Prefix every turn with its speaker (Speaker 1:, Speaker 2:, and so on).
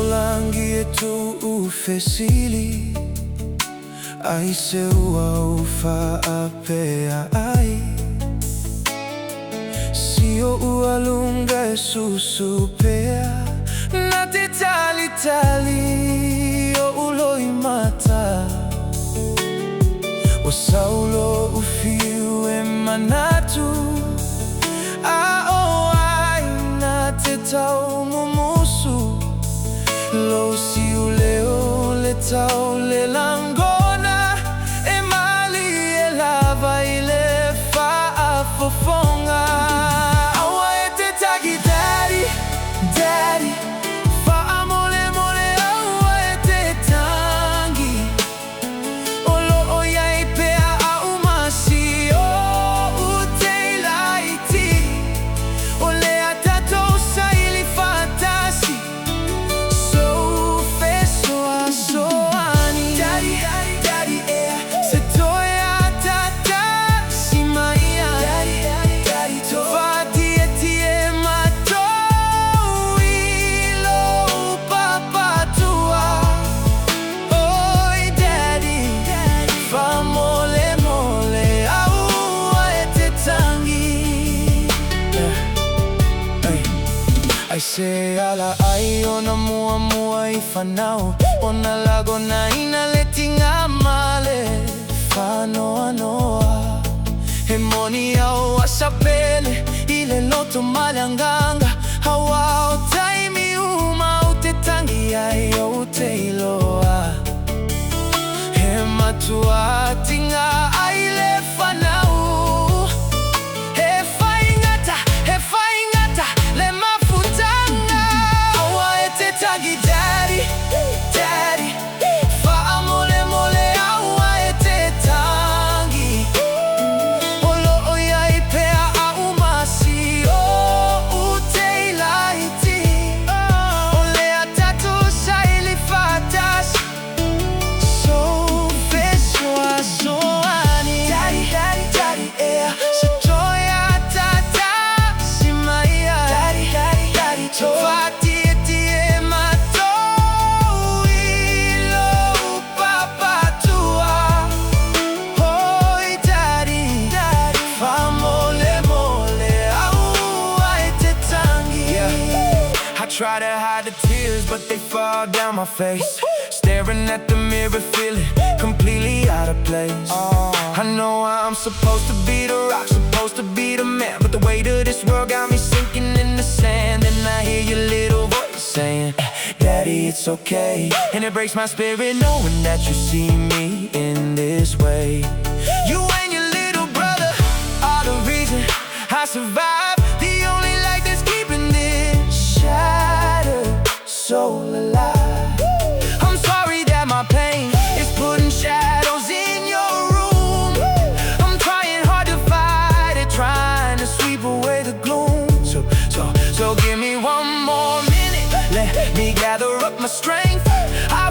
Speaker 1: langi e tu ufesili ai se ua ufa apea ai si o ua lunga e susu pea na te tali tali o ulo i mata o saulo ufiu e manatu a o ai na te tau mumusu lo si u leo le tau le langona e mali e lava i le whaafofonga Aua Ete Tagi Daddy, Daddy Whaamole mole Aua Ete Tangi O loo iai pea au masi o uteilaiti O lea tatou saili fatasi Ai se ala ai ona mua mua I whanau Ona lago na ina le tinga male Whanoa noa He moni au asapele I le loto maleanganga Hawa o taimi uma o te tangi ai o te iloa He matua tinga ai le whanau He whaingata le Tagi Daddy, Daddy Whaamole mole Aua Ete Tangi O loo iai pea au masi o uteilaiti O lea tatu saili fatasi So vesua soani Daddy, Daddy, Daddy ea Se toia tata si maia Daddy, Daddy, Daddy Tovati Try to hide the tears, but they fall down my face. Staring at the mirror, feeling completely out of place. I know I'm supposed to be the rock, supposed to be the man, but the weight of this world got me sinking in the sand. And I hear your little voice saying, Daddy, it's okay. And it breaks my spirit knowing that you see me in this way. You and your little brother are the reason I survive. The only light that's keeping this shattered soul alive. I'm sorry that my pain is putting shadows in your room. I'm trying hard to fight it, trying to sweep away the gloom. So give me one more minute, let me gather up my strength. I